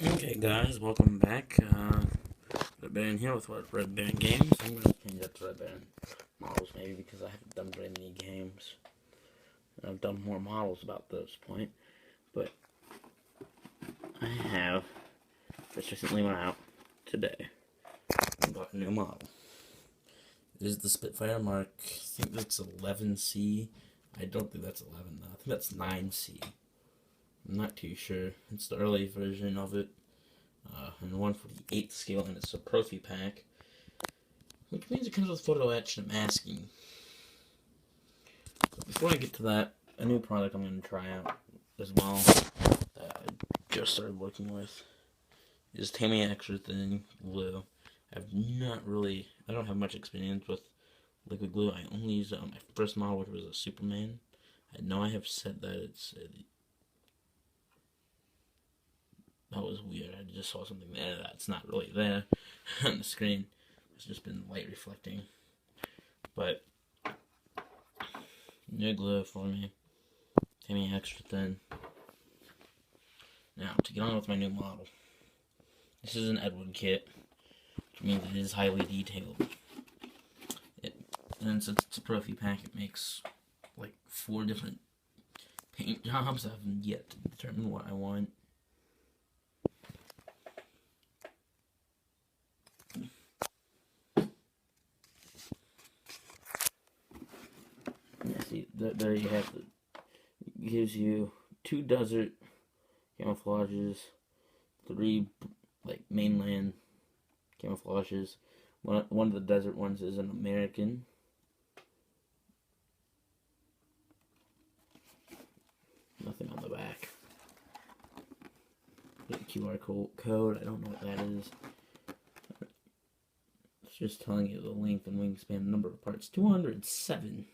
Okay, guys, welcome back. Red Baron here with Red Baron games. I'm going to change that to Red Baron models, maybe, because I haven't done very many games. I've done more models about this point, but I have just recently went out today and bought a new model. This is the Spitfire Mark. I think that's 11C. I don't think that's 11 though. I think that's 9C. I'm not too sure. It's the early version of it. And 1/48 scale, and it's a Profi pack, which means it comes with photo etch and masking. But before I get to that, a new product I'm going to try out as well that I just started working with is mklx thin glue. I don't have much experience with liquid glue. I only used it on my first model, which was a Superman. I know I have said that that was weird. I just saw something there that's not really there on the screen. It's just been light reflecting. But new glue for me. mklx thin. Now, to get on with my new model. This is an Eduard kit, which means it is highly detailed. And since it's a Profi pack, it makes like 4 different paint jobs. I haven't yet to determine what I want. Yeah, see, there you have it. It gives you 2 desert camouflages, 3 like mainland camouflages. One of the desert ones is an American. Nothing on the back. There's a QR code. I don't know what that is. It's just telling you the length and wingspan, number of parts. 207.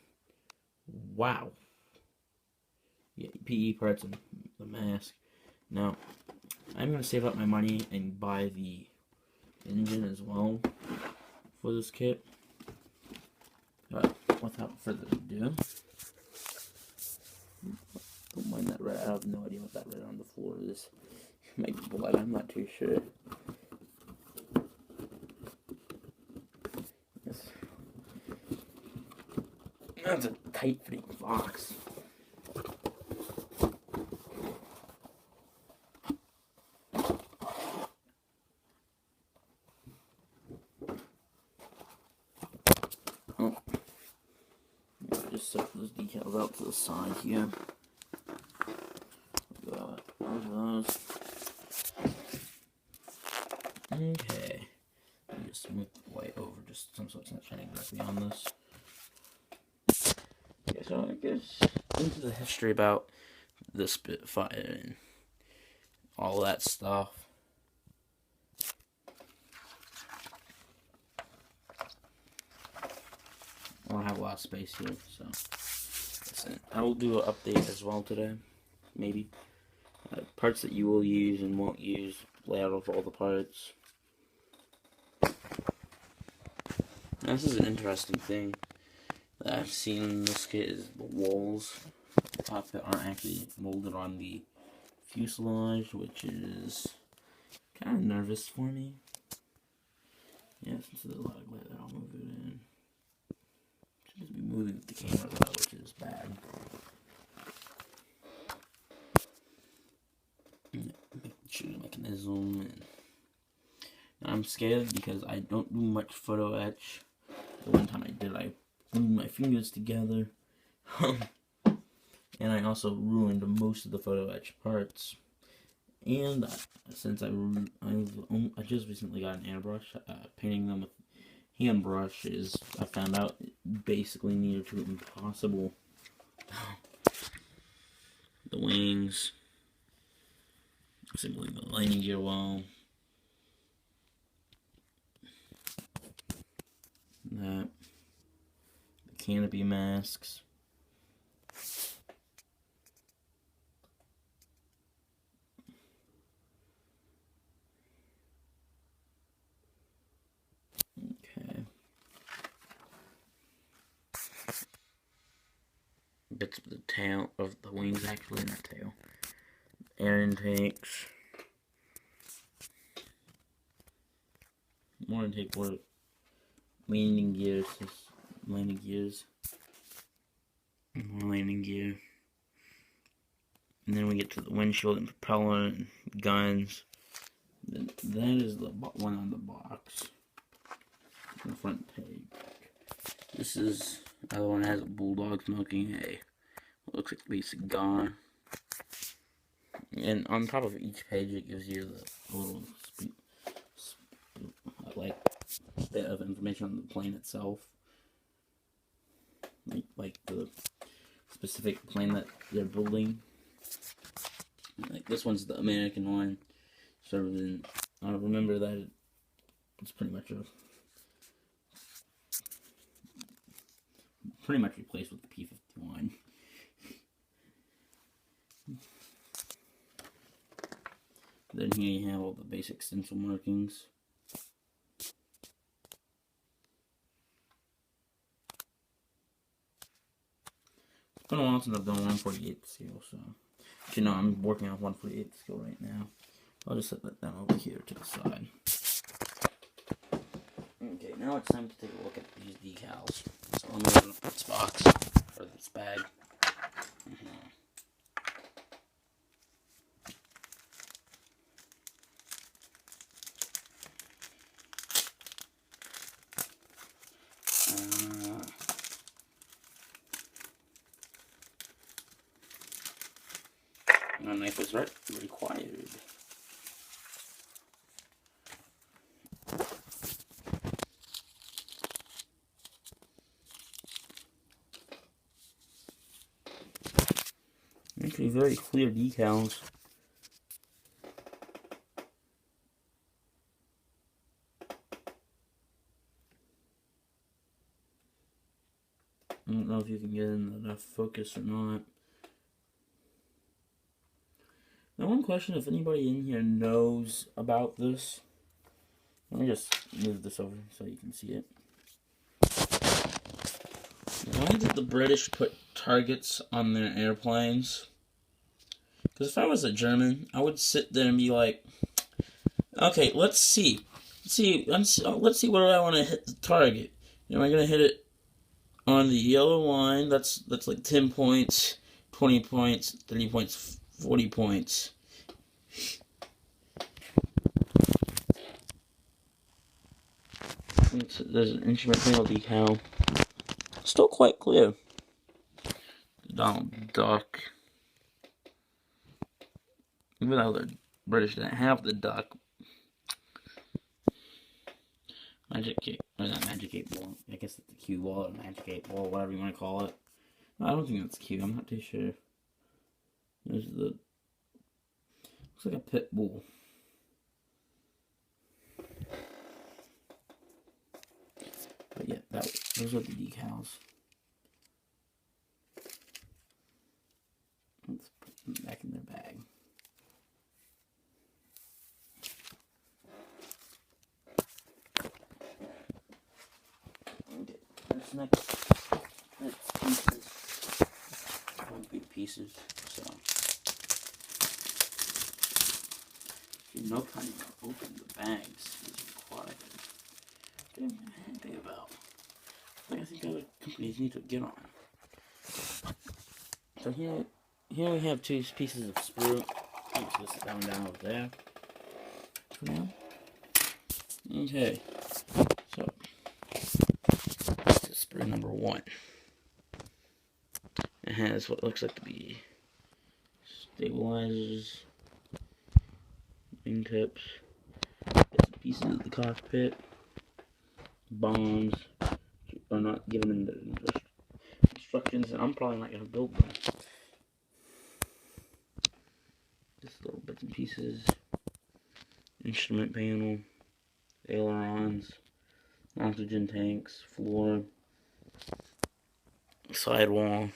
Wow. Yeah, PE parts and the mask. Now, I'm going to save up my money and buy the engine as well for this kit. But without further ado, don't mind that red. I have no idea what that red on the floor is. It might be blood, I'm not too sure. Yes. That's a tight fitting box. Oh. Just set those decals out to the side here. Got one of those. Okay. Just move the white over just so it's not shining directly on this. Okay, so I guess into the history about the Spitfire and all that stuff. I don't have a lot of space here, so listen, I will do an update as well today, maybe. Parts that you will use and won't use, layout of all the parts. Now, this is an interesting thing that I've seen in this kit is the walls at the top that aren't actually molded on the fuselage, which is kind of nervous for me. Yeah, since there's a lot of glare, I'll move it in. Should just be moving with the camera though, which is bad. Shoot the mechanism, and I'm scared because I don't do much photo etch. The one time I did, I glued my fingers together, and I also ruined most of the photo etch parts. And since I just recently got an airbrush, painting them with hand brushes, I found out basically near to impossible. The wings, simply the landing gear wall, that, the canopy masks. Okay. Bits of the tail of the wings, actually, not tail. Air intakes. more intake port, landing gears, more landing gear. And then we get to the windshield and propeller and guns. That is the one on the box. The front page. This is the other one that has a bulldog smoking a what looks like a cigar. And on top of each page, it gives you the little bit of information on the plane itself, like the specific plane that they're building. Like this one's the American one. So then I remember that it's pretty much replaced with the P-51. Then here you have all the basic stencil markings. It's been a while since I've done 148 scale, so you know I'm working on 148 scale right now. I'll just set that down over here to the side. Okay, now it's time to take a look at these decals. So let me open up this box, or this bag. A knife is required. Actually, very clear decals. I don't know if you can get in enough focus or not. Now, one question, if anybody in here knows about this. Let me just move this over so you can see it. Why did the British put targets on their airplanes? Because if I was a German, I would sit there and be like, okay, let's see where I want to hit the target. Am I going to hit it on the yellow line? That's like 10 points, 20 points, 30 points, 40 points. There's an instrument panel decal. Still quite clear. Donald Duck. Even though the British didn't have the duck. Magic 8, or not Magic 8 ball. I guess it's a cue ball or Magic 8 ball, whatever you want to call it. No, I don't think that's cue. I'm not too sure. There's the. Looks like a pit bull. But yeah, those are the decals. Let's put them back in their bag. Okay, this next pieces. One big pieces. So no time to open the bags is required. About. I think other companies need to get on. So here we have two pieces of sprue. Let's just down over there for now. Okay, so this is sprue number 1. It has what looks like to be stabilizers, wingtips, pieces of the cockpit. Bombs are not given in the instructions, and I'm probably not going to build them. Just little bits and pieces. Instrument panel, ailerons, oxygen tanks, floor, sidewall,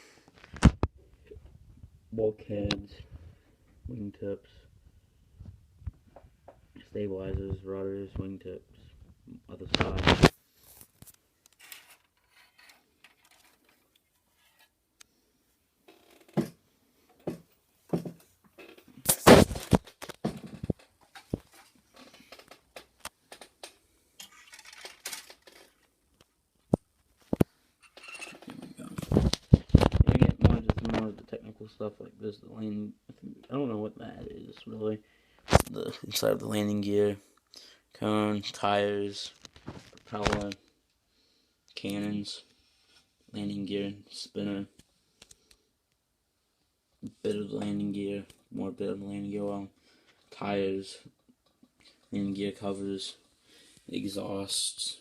bulkheads, wingtips, stabilizers, rudders, wingtips, other side. stuff like this. The landing, I don't know what that is really. The inside of the landing gear, cone, tires, propeller, cannons, landing gear, spinner, bit of the landing gear, more bit of the landing gear, well, tires, landing gear covers, exhausts.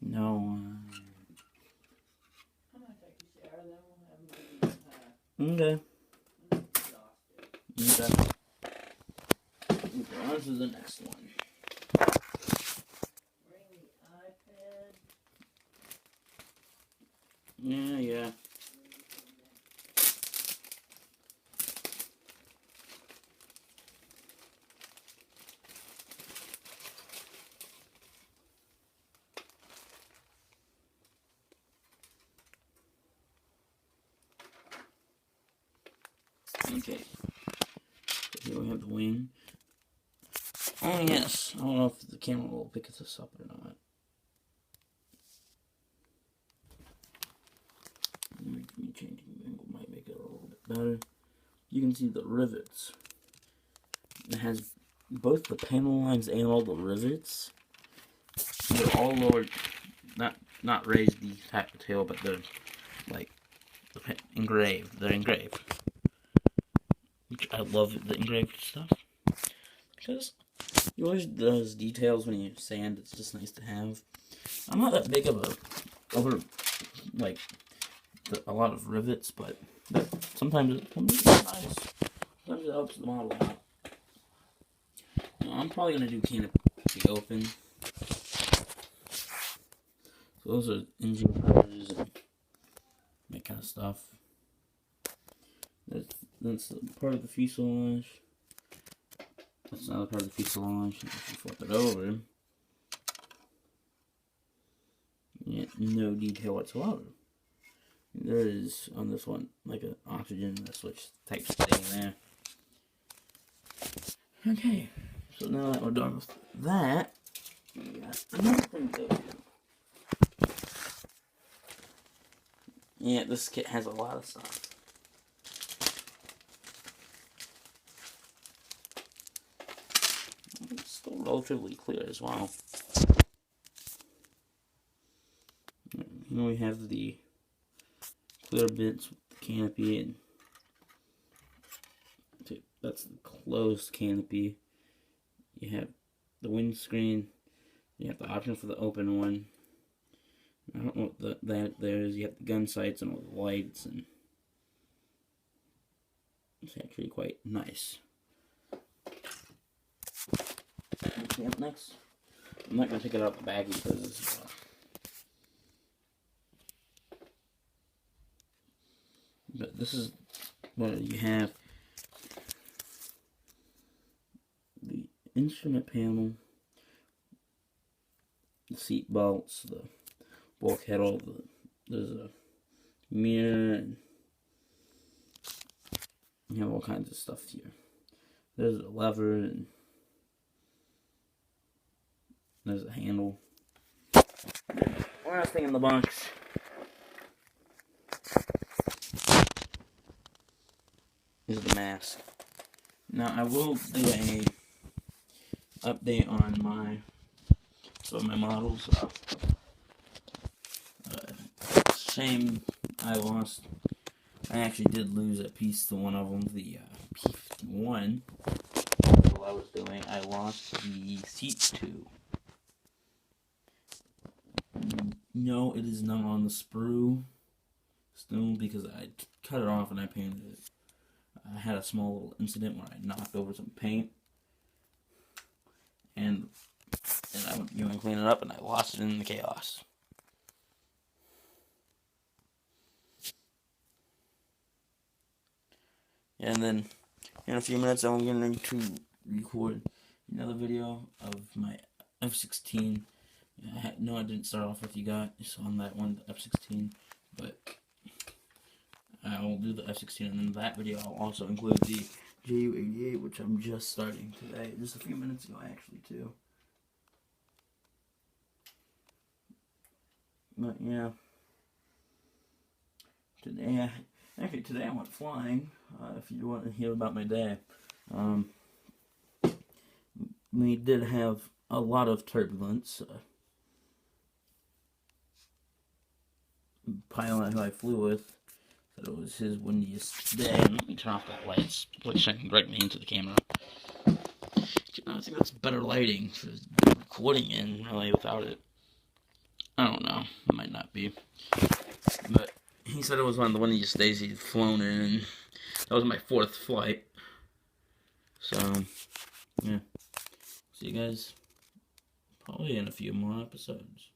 No. Okay. Okay. On to the next one. Bring the iPad. Yeah. Okay. So here we have the wing. Oh yes. I don't know if the camera will pick this up or not. Me changing the angle might make it a little bit better. You can see the rivets. It has both the panel lines and all the rivets. They're all lowered, not raised the tail, but they're like engraved. They're engraved. I love the engraved stuff because you always those details when you sand. It's just nice to have. I'm not that big of a a lot of rivets, but sometimes it's nice. Sometimes it helps the model out. I'm probably gonna do canopy open. So those are engine covers and that kind of stuff. That's part of the fuselage. That's another part of the fuselage. If you flip it over, yeah, no detail whatsoever. There is on this one like an oxygen switch type thing there. Okay, so now that we're done with that, we got another thing to do. Yeah, this kit has a lot of stuff. It's still relatively clear as well. Here we have the clear bits with the canopy, and that's the closed canopy. You have the windscreen. You have the option for the open one. I don't know what that there is. You have the gun sights and all the lights, and it's actually quite nice. Okay, up next, I'm not going to take it out of the baggie because it's but this is what you have. The instrument panel, the seat belts, the bulkhead, there's a mirror, and you have all kinds of stuff here. There's a lever, and there's a handle. Last thing in the box is the mask. Now I will do a update on some of my models. Shame I actually did lose a piece to one of them, the P51. While I was doing, I lost the seat tube. No, it is not on the sprue still because I cut it off and I painted it. I had a small little incident where I knocked over some paint, and I went to clean it up, and I lost it in the chaos. And then in a few minutes, I'm going to record another video of my F-16. I didn't start off with you guys on that one, the F-16, but I will do the F-16, and in that video I'll also include the Ju-88, which I'm just starting today, just a few minutes ago actually too. But yeah, today I went flying. If you want to hear about my day, we did have a lot of turbulence. Pilot who I flew with said it was his windiest day. And let me turn off that light. It's like shining directly into the camera. I think that's better lighting for recording in, really, without it. I don't know. It might not be. But he said it was one of the windiest days he'd flown in, and that was my 4th flight. So, yeah. See you guys probably in a few more episodes.